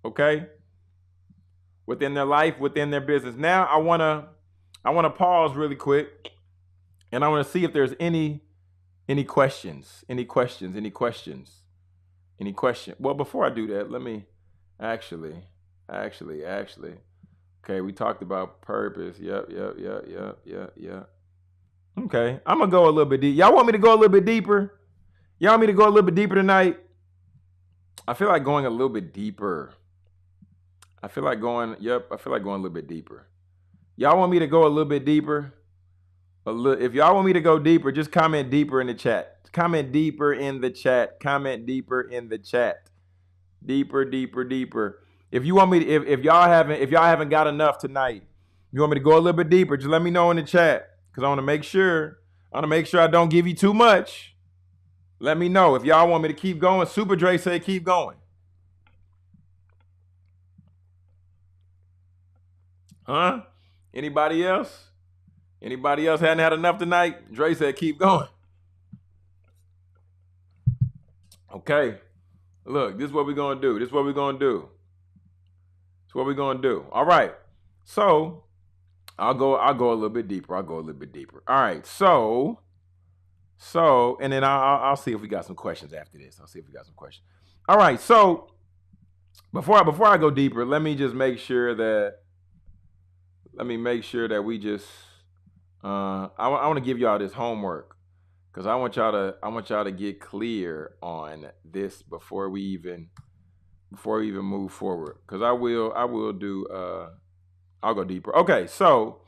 okay? Within their life, within their business. Now I wanna pause really quick, and I want to see if there's any questions, any questions, any questions, any question. Well, before I do that, let me actually. Okay, we talked about purpose. Yep. Okay, I'm gonna go a little bit deep. Y'all want me to go a little bit deeper? Y'all want me to go a little bit deeper tonight? I feel like going a little bit deeper. I feel like going. Yep, I feel like going a little bit deeper. Y'all want me to go a little bit deeper? If y'all want me to go deeper, just comment deeper in the chat. Comment deeper in the chat. Comment deeper in the chat. Deeper. If you want me to, if y'all haven't got enough tonight, you want me to go a little bit deeper, just let me know in the chat. Because I want to make sure I don't give you too much. Let me know. If y'all want me to keep going, Super Dre said keep going. Huh? Anybody else? Anybody else hadn't had enough tonight? Dre said keep going. Okay. Look, this is what we're gonna do. All right. So I'll go a little bit deeper. All right. So and then I'll see if we got some questions after this. All right. So before I go deeper, let me make sure that we just I want to give y'all this homework, because I want y'all to get clear on this before we even move forward. Because I'll go deeper. Okay, so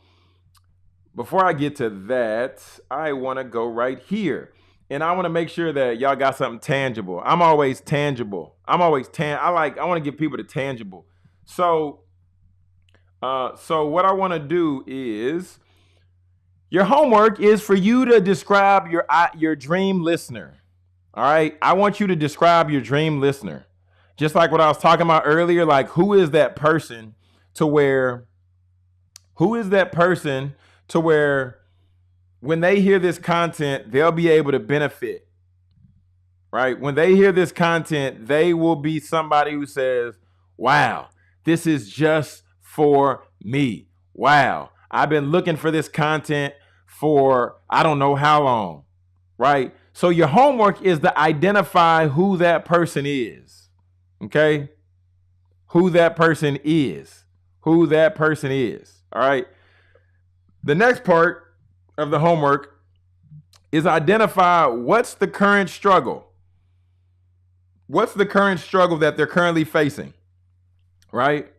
before I get to that, I want to go right here, and I want to make sure that y'all got something tangible. I'm always tangible. I want to give people the tangible. So what I want to do is, your homework is for you to describe your dream listener. All right. I want you to describe your dream listener. Just like what I was talking about earlier, like who is that person to where when they hear this content, they'll be able to benefit. Right? When they hear this content, they will be somebody who says, wow, this is just for me. Wow. I've been looking for this content for I don't know how long, right? So your homework is to identify who that person is, okay? Who that person is, all right? The next part of the homework is identify what's the current struggle. What's the current struggle that they're currently facing, right?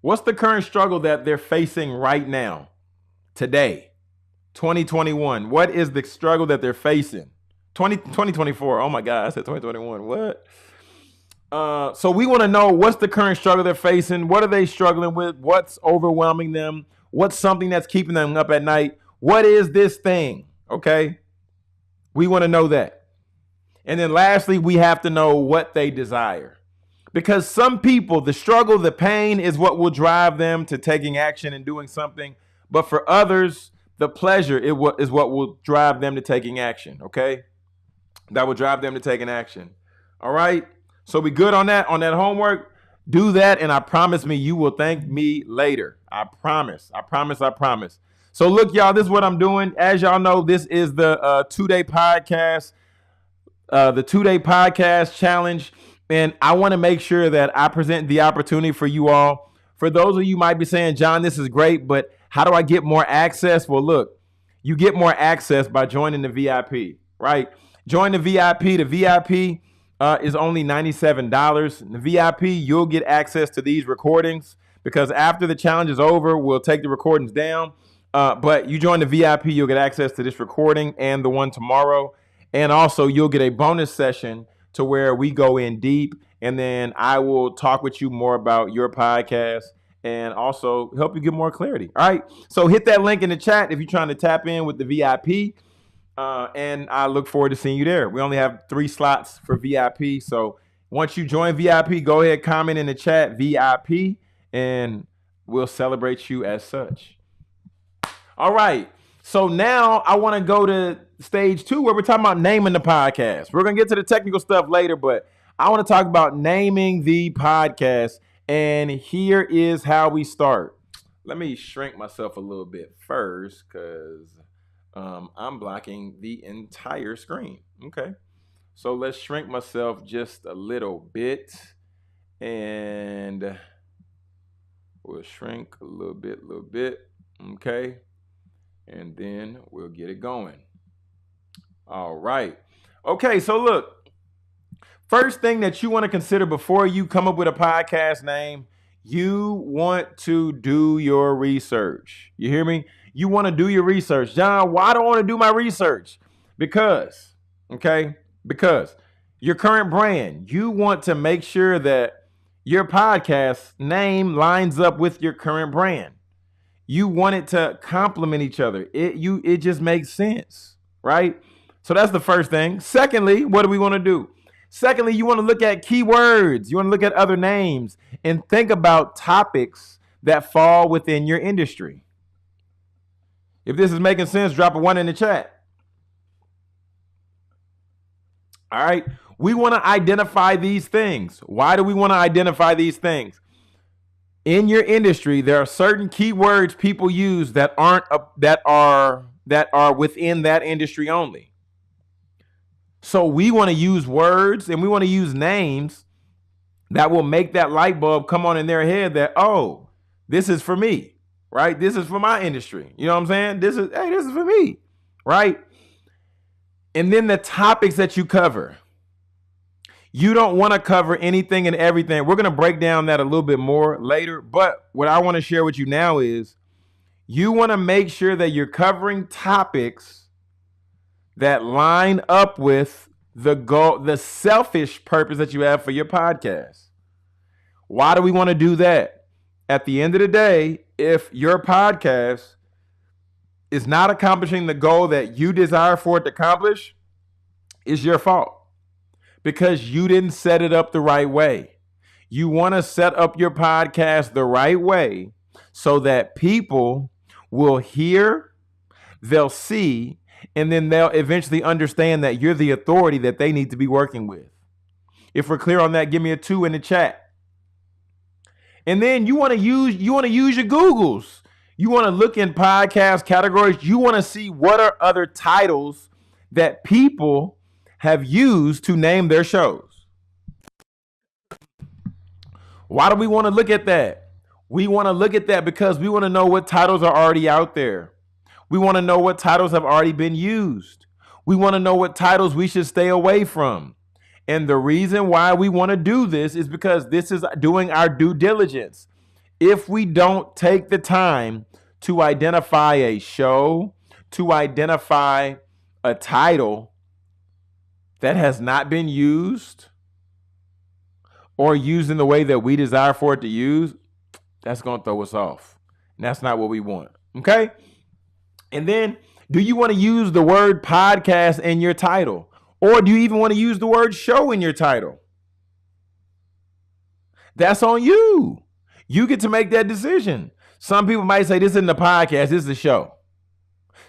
What's the current struggle that they're facing right now, today, 2021? What is the struggle that they're facing? 2024. Oh my God, I said 2021. What? So we want to know what's the current struggle they're facing. What are they struggling with? What's overwhelming them? What's something that's keeping them up at night? What is this thing? Okay. We want to know that. And then lastly, we have to know what they desire. Because some people, the struggle, the pain is what will drive them to taking action and doing something. But for others, the pleasure is what will drive them to taking action. Okay? That will drive them to taking action. All right? So we good on that homework? Do that, and I promise me you will thank me later. I promise. So look, y'all, this is what I'm doing. As y'all know, this is the 2-day podcast, the 2-day podcast challenge. And I want to make sure that I present the opportunity for you all. For those of you might be saying, John, this is great, but how do I get more access? Well, look, you get more access by joining the VIP, right? Join the VIP. The VIP is only $97. In the VIP, you'll get access to these recordings, because after the challenge is over, we'll take the recordings down. But you join the VIP, you'll get access to this recording and the one tomorrow. And also you'll get a bonus session to where we go in deep, and then I will talk with you more about your podcast and also help you get more clarity. All right. So hit that link in the chat if you're trying to tap in with the VIP. And I look forward to seeing you there. We only have 3 slots for VIP. So once you join VIP, go ahead, comment in the chat VIP, and we'll celebrate you as such. All right. So now I want to go to stage 2, where we're talking about naming the podcast. We're going to get to the technical stuff later, but I want to talk about naming the podcast. And here is how we start. Let me shrink myself a little bit first because I'm blocking the entire screen. Okay. So let's shrink myself just a little bit. And we'll shrink a little bit. Okay. And then we'll get it going. All right. Okay. So look. First thing that you want to consider before you come up with a podcast name, you want to do your research. You hear me? You want to do your research. John, why do I want to do my research? Because your current brand, you want to make sure that your podcast name lines up with your current brand. You want it to complement each other. It just makes sense, right? So that's the first thing. Secondly, what do we want to do? Secondly, you want to look at keywords. You want to look at other names and think about topics that fall within your industry. If this is making sense, drop a 1 in the chat. All right. We want to identify these things. Why do we want to identify these things? In your industry, there are certain keywords people use that are within that industry only. So we want to use words and we want to use names that will make that light bulb come on in their head that, oh, this is for me, right? This is for my industry. You know what I'm saying? This is for me, right? And then the topics that you cover. You don't want to cover anything and everything. We're going to break down that a little bit more later. But what I want to share with you now is you want to make sure that you're covering topics that line up with the goal, the selfish purpose that you have for your podcast. Why do we want to do that? At the end of the day, if your podcast is not accomplishing the goal that you desire for it to accomplish, it's your fault because you didn't set it up the right way. You want to set up your podcast the right way so that people will hear, they'll see, and then they'll eventually understand that you're the authority that they need to be working with. If we're clear on that, give me a 2 in the chat. And then you want to use your Googles. You want to look in podcast categories. You want to see what are other titles that people have used to name their shows. Why do we want to look at that? We want to look at that because we want to know what titles are already out there. We want to know what titles have already been used. We want to know what titles we should stay away from. And the reason why we want to do this is because this is doing our due diligence. If we don't take the time to identify a show, to identify a title that has not been used or used in the way that we desire for it to use, that's going to throw us off. And that's not what we want. Okay? And then, do you want to use the word podcast in your title? Or do you even want to use the word show in your title? That's on you. You get to make that decision. Some people might say this isn't a podcast, this is a show.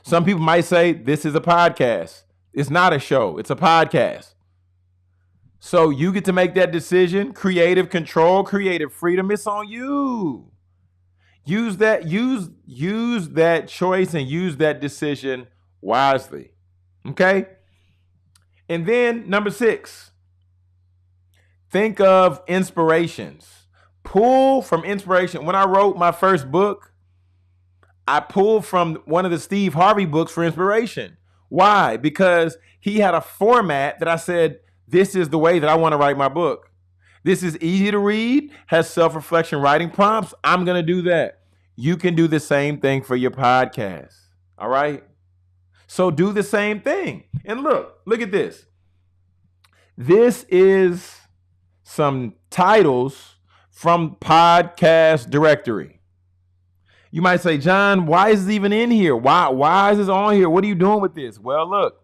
Some people might say this is a podcast. It's not a show, it's a podcast. So you get to make that decision. Creative control, creative freedom, it's on you. Use that choice and use that decision wisely. Okay? And then number 6, think of inspirations. Pull from inspiration. When I wrote my first book, I pulled from one of the Steve Harvey books for inspiration. Why? Because he had a format that I said, this is the way that I want to write my book. This is easy to read, has self-reflection writing prompts. I'm going to do that. You can do the same thing for your podcast. All right? So do the same thing. And look at this. This is some titles from Podcast Directory. You might say, John, why is this even in here? Why is this on here? What are you doing with this? Well, look,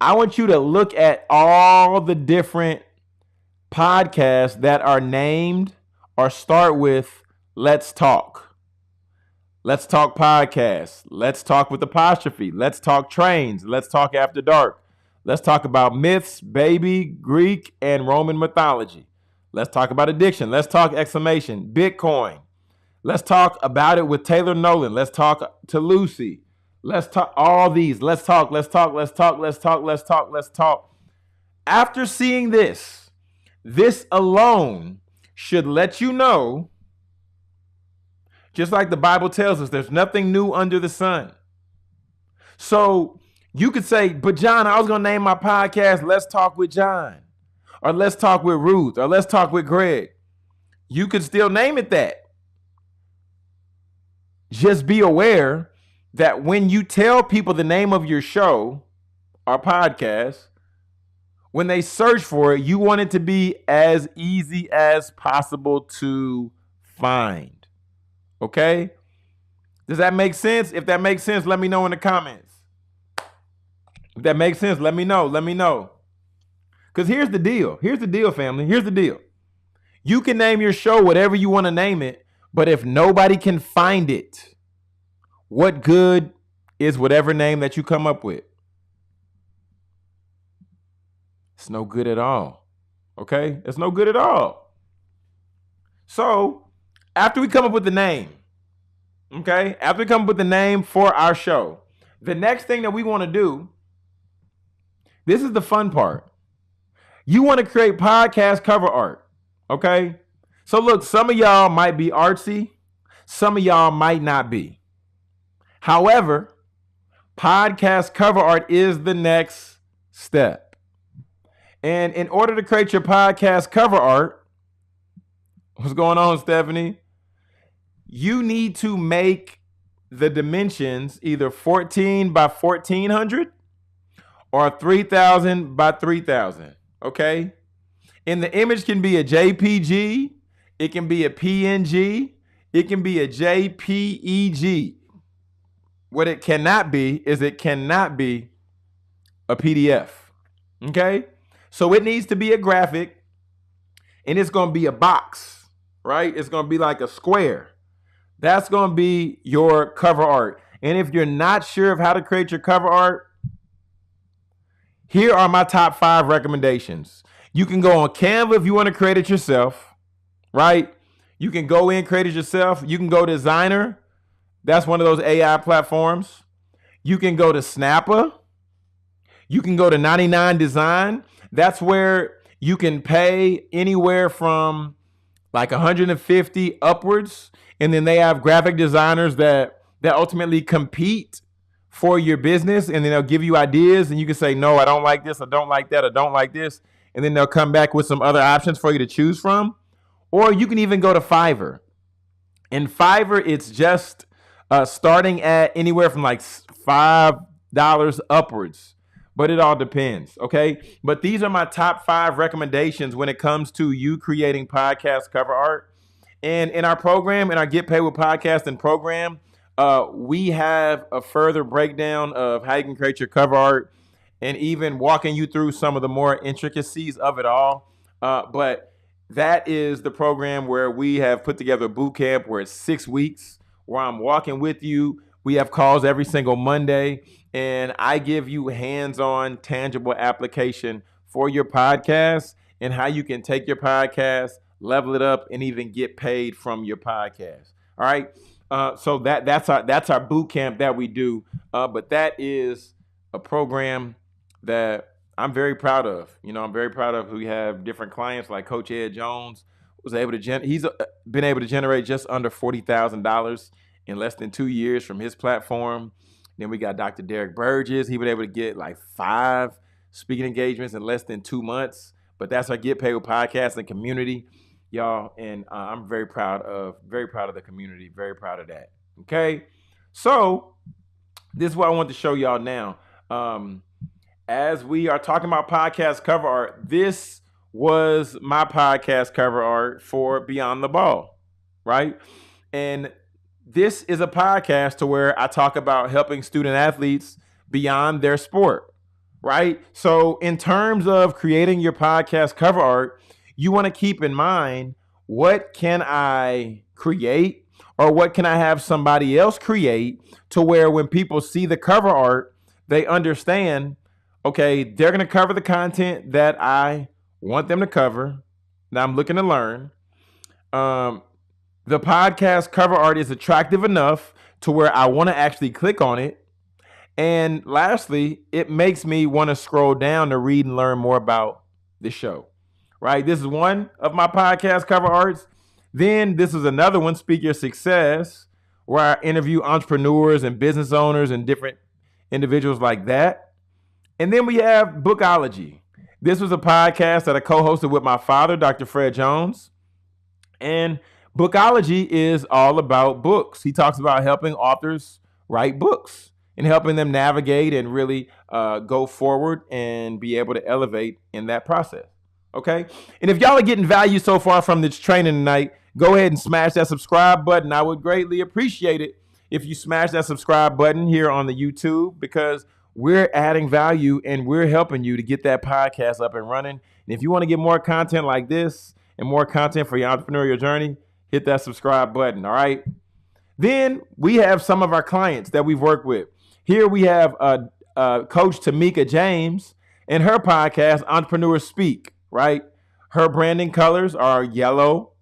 I want you to look at all the different podcasts that are named or start with Let's Talk. Let's Talk Podcast. Let's Talk with apostrophe. Let's Talk Trains. Let's Talk After Dark. Let's talk about myths, baby, Greek, and Roman mythology. Let's talk about addiction. Let's talk exclamation, Bitcoin. Let's talk about it with Taylor Nolan. Let's talk to Lucy. Let's talk all these. Let's talk. After seeing this alone should let you know, just like the Bible tells us, there's nothing new under the sun. So you could say, but John, I was going to name my podcast, Let's Talk with John, or Let's Talk with Ruth, or Let's Talk with Greg. You could still name it that. Just be aware that when you tell people the name of your show or podcast, when they search for it, you want it to be as easy as possible to find. Okay? Does that make sense? If that makes sense, let me know in the comments. If that makes sense, let me know. Let me know. Because here's the deal. Here's the deal, family. Here's the deal. You can name your show whatever you want to name it, but if nobody can find it, what good is whatever name that you come up with? It's no good at all. Okay? It's no good at all. So, after we come up with the name, okay? After we come up with the name for our show, the next thing that we want to do, this is the fun part. You want to create podcast cover art, okay? So look, some of y'all might be artsy. Some of y'all might not be. However, podcast cover art is the next step. And in order to create your podcast cover art, what's going on, Stephanie? You need to make the dimensions either 14 by 1400 or 3000 by 3000, okay? And the image can be a JPG, it can be a PNG, it can be a JPEG. What it cannot be is it cannot be a PDF, okay? So it needs to be a graphic, and it's going to be a box, right? It's going to be like a square. That's going to be your cover art. And if you're not sure of how to create your cover art, here are my top 5 recommendations. You can go on Canva if you want to create it yourself, right? You can go in, create it yourself. You can go Designer. That's one of those AI platforms. You can go to Snappa. You can go to 99 Design. That's where you can pay anywhere from like 150 upwards. And then they have graphic designers that ultimately compete for your business. And then they'll give you ideas and you can say, no, I don't like this. I don't like that. I don't like this. And then they'll come back with some other options for you to choose from. Or you can even go to Fiverr. In Fiverr, it's just starting at anywhere from like $5 upwards. But it all depends, okay? But these are my top 5 recommendations when it comes to you creating podcast cover art. And in our program, in our Get Paid with Podcasting program, we have a further breakdown of how you can create your cover art and even walking you through some of the more intricacies of it all. But that is the program where we have put together a boot camp where it's 6 weeks, where I'm walking with you. We have calls every single Monday, and I give you hands-on, tangible application for your podcast and how you can take your podcast, level it up, and even get paid from your podcast. All right. So that's our boot camp that we do. But that is a program that I'm very proud of. You know, I'm very proud of. We have different clients like Coach Ed Jones was able to he's been able to generate just under $40,000 in less than 2 years from his platform. Then we got Dr. Derek Burgess. He was able to get like 5 speaking engagements in less than 2 months. But that's our Get Paid with Podcasting community, y'all. And I'm very proud of the community. Very proud of that. Okay. So this is what I want to show y'all now. As we are talking about podcast cover art, this was my podcast cover art for Beyond the Ball, right? And this is a podcast to where I talk about helping student athletes beyond their sport, right? So in terms of creating your podcast cover art, you want to keep in mind, what can I create or what can I have somebody else create to where when people see the cover art, they understand, okay, they're going to cover the content that I want them to cover. that I'm looking to learn. Um, the podcast cover art is attractive enough to where I want to actually click on it. And lastly, it makes me want to scroll down to read and learn more about the show. Right? This is one of my podcast cover arts. Then this is another one, Speak Your Success, where I interview entrepreneurs and business owners and different individuals like that. And then we have Bookology. This was a podcast that I co-hosted with my father, Dr. Fred Jones. And Bookology is all about books. He talks about helping authors write books and helping them navigate and really go forward and be able to elevate in that process. Okay. And if y'all are getting value so far from this training tonight, go ahead and smash that subscribe button. I would greatly appreciate it if you smash that subscribe button here on the YouTube, because we're adding value and we're helping you to get that podcast up and running. And if you want to get more content like this and more content for your entrepreneurial journey, hit that subscribe button. All right. Then we have some of our clients that we've worked with. Here we have Coach Tamika James and her podcast, Entrepreneurs Speak, right? Her branding colors are yellow,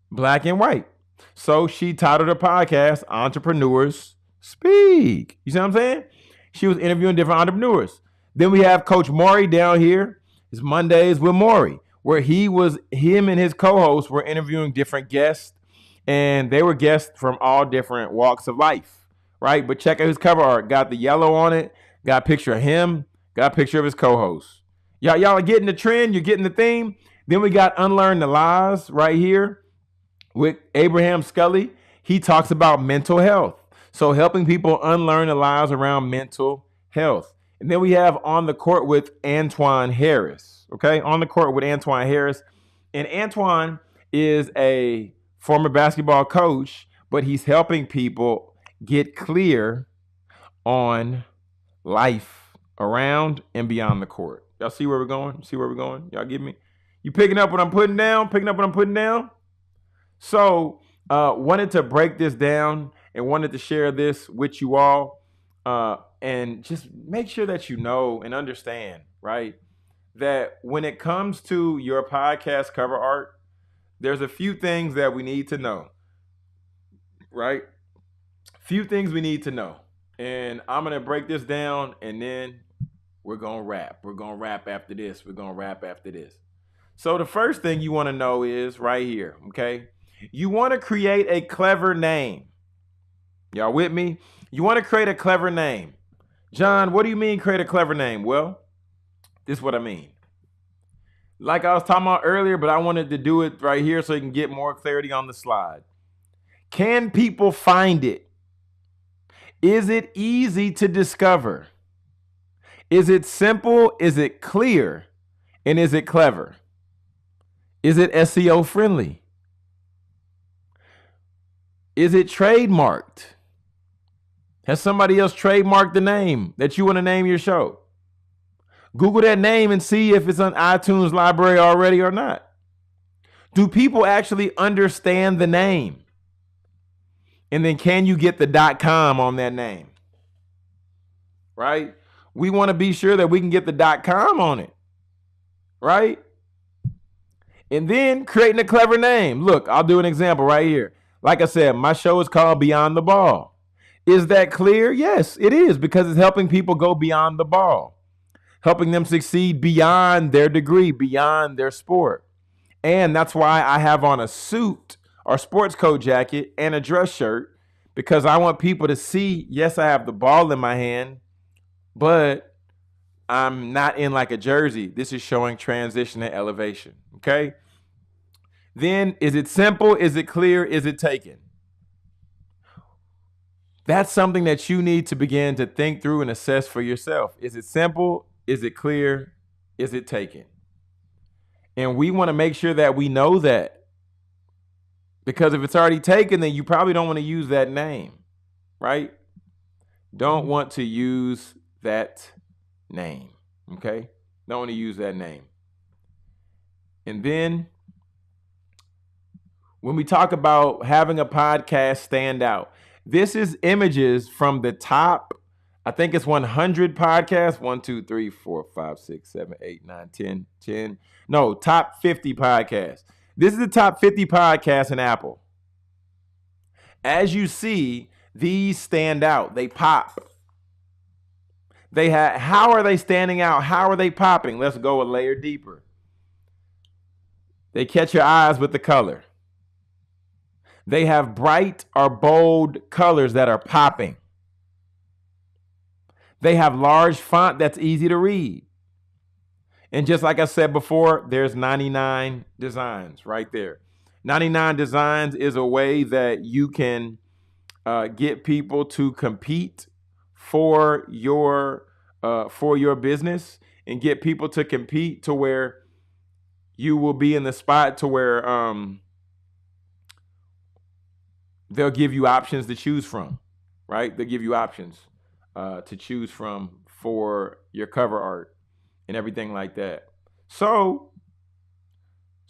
black, and white. So she titled her podcast, Entrepreneurs Speak. You see what I'm saying? She was interviewing different entrepreneurs. Then we have Coach Maury down here. It's Mondays with Maury, where him and his co-hosts were interviewing different guests, and they were guests from all different walks of life, right? But check out his cover art. Got the yellow on it, got a picture of him, got a picture of his co-host. Y'all are getting the trend, you're getting the theme. Then we got Unlearn the Lies right here with Abraham Scully. He talks about mental health. So helping people unlearn the lies around mental health. And then we have On the Court with Antoine Harris. Okay, On the Court with Antoine Harris. And Antoine is a former basketball coach, but he's helping people get clear on life around and beyond the court. Y'all see where we're going? See where we're going? Y'all get me? You picking up what I'm putting down? Picking up what I'm putting down? So wanted to break this down and wanted to share this with you all, and just make sure that you know and understand, right, that when it comes to your podcast cover art, there's a few things that we need to know, right? Few things we need to know. And I'm going to break this down, and then we're going to wrap. We're going to wrap after this. We're going to wrap after this. So the first thing you want to know is right here, okay? You want to create a clever name. Y'all with me? You want to create a clever name. John, what do you mean create a clever name? Well, this is what I mean. Like I was talking about earlier, but I wanted to do it right here so you can get more clarity on the slide. Can people find it? Is it easy to discover? Is it simple? Is it clear? And is it clever? Is it SEO friendly? Is it trademarked? Has somebody else trademarked the name that you want to name your show? Google that name and see if it's on iTunes library already or not. Do people actually understand the name? And then can you get the .com on that name? Right? We want to be sure that we can get the .com on it. Right? And then creating a clever name. Look, I'll do an example right here. Like I said, my show is called Beyond the Ball. Is that clear? Yes, it is, because it's helping people go beyond the ball, helping them succeed beyond their degree, beyond their sport. And that's why I have on a suit or sports coat jacket and a dress shirt, because I want people to see, yes, I have the ball in my hand, but I'm not in like a jersey. This is showing transition and elevation. Okay. Then is it simple? Is it clear? Is it taken? That's something that you need to begin to think through and assess for yourself. Is it simple? Is it clear? Is it taken? And we want to make sure that we know that, because if it's already taken, then you probably don't want to use that name, right? Don't want to use that name, okay? Don't want to use that name. And then when we talk about having a podcast stand out, this is images from the top I think it's 100 podcasts. 1, 2, 3, 4, 5, 6, 7, 8, 9, 10, 10. No, top 50 podcasts. This is the top 50 podcasts in Apple. As you see, these stand out. They pop. How are they standing out? How are they popping? Let's go a layer deeper. They catch your eyes with the color. They have bright or bold colors that are popping. They have large font that's easy to read. And just like I said before, there's 99 designs right there. 99 designs is a way that you can get people to compete for your business, and get people to compete to where you will be in the spot to where they'll give you options to choose from, right? They'll give you options to choose from for your cover art and everything like that. So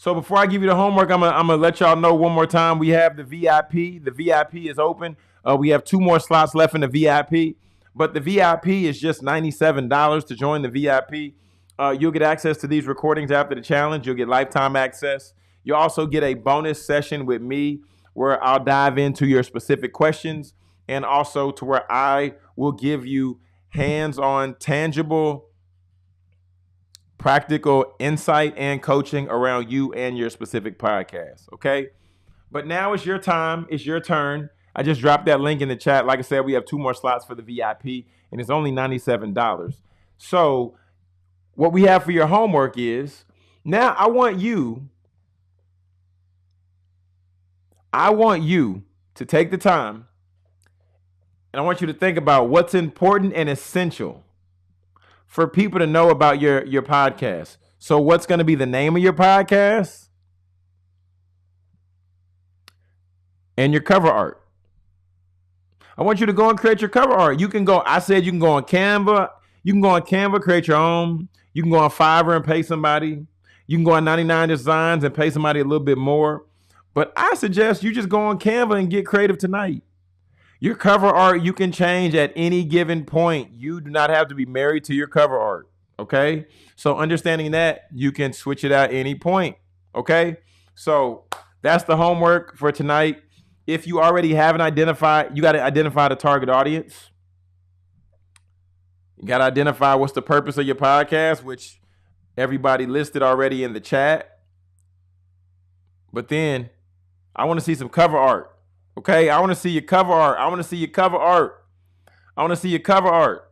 before I give you the homework, I'm gonna let y'all know one more time. We have the VIP. The VIP is open. We have 2 more slots left in the VIP, but the VIP is just $97 to join the VIP. You'll get access to these recordings after the challenge. You'll get lifetime access. You'll also get a bonus session with me where I'll dive into your specific questions, and also to where I will give you hands-on, tangible, practical insight and coaching around you and your specific podcast, okay? But now it's your time. It's your turn. I just dropped that link in the chat. Like I said, we have 2 more slots for the VIP, and it's only $97. So what we have for your homework is, now I want you to take the time, and I want you to think about what's important and essential for people to know about your podcast. So what's going to be the name of your podcast and your cover art? I want you to go and create your cover art. You can go on Canva. You can go on Canva, create your own. You can go on Fiverr and pay somebody. You can go on 99 Designs and pay somebody a little bit more. But I suggest you just go on Canva and get creative tonight. Your cover art, you can change at any given point. You do not have to be married to your cover art, okay? So understanding that, you can switch it at any point, okay? So that's the homework for tonight. If you already haven't identified, you got to identify the target audience. You got to identify what's the purpose of your podcast, which everybody listed already in the chat. But then I want to see some cover art. Okay, I want to see your cover art. I want to see your cover art. I want to see your cover art.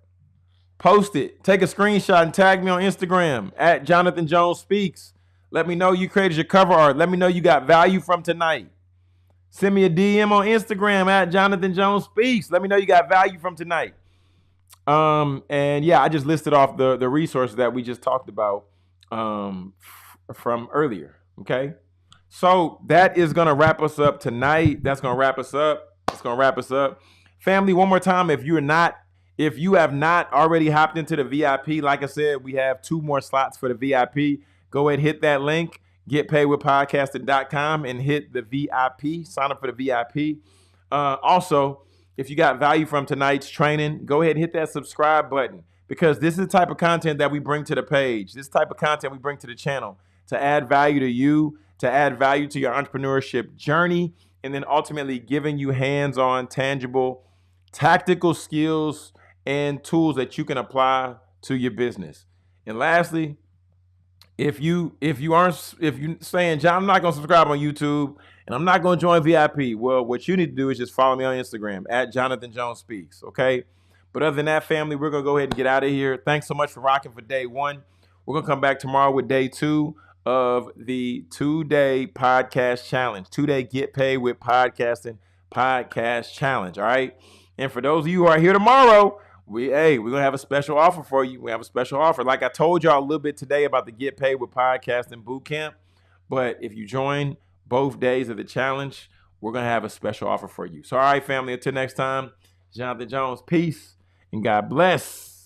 Post it. Take a screenshot and tag me on Instagram at Jonathan Jones Speaks. Let me know you created your cover art. Let me know you got value from tonight. Send me a DM on Instagram at Jonathan Jones Speaks. Let me know you got value from tonight. And yeah, I just listed off the resources that we just talked about from earlier. Okay. So that is going to wrap us up tonight. That's going to wrap us up. It's going to wrap us up. Family, one more time, if you have not already hopped into the VIP, like I said, we have 2 more slots for the VIP. Go ahead, hit that link, getpaidwithpodcasting.com, and hit the VIP. Sign up for the VIP. Also, if you got value from tonight's training, go ahead and hit that subscribe button, because this is the type of content that we bring to the page. This type of content we bring to the channel to add value to you, to add value to your entrepreneurship journey, and then ultimately giving you hands-on, tangible, tactical skills and tools that you can apply to your business. And lastly, if you saying, John, I'm not going to subscribe on YouTube and I'm not going to join VIP, well, what you need to do is just follow me on Instagram at Jonathan Jones Speaks, okay? But other than that, family, we're going to go ahead and get out of here. Thanks so much for rocking for day 1. We're going to come back tomorrow with day 2 of the 2-day podcast challenge, 2-day get paid with podcasting podcast challenge. All right. And for those of you who are here tomorrow, we're going to have a special offer for you. We have a special offer. Like I told y'all a little bit today about the get paid with podcasting boot camp. But if you join both days of the challenge, we're going to have a special offer for you. So, all right, family, until next time, Jonathan Jones, peace and God bless.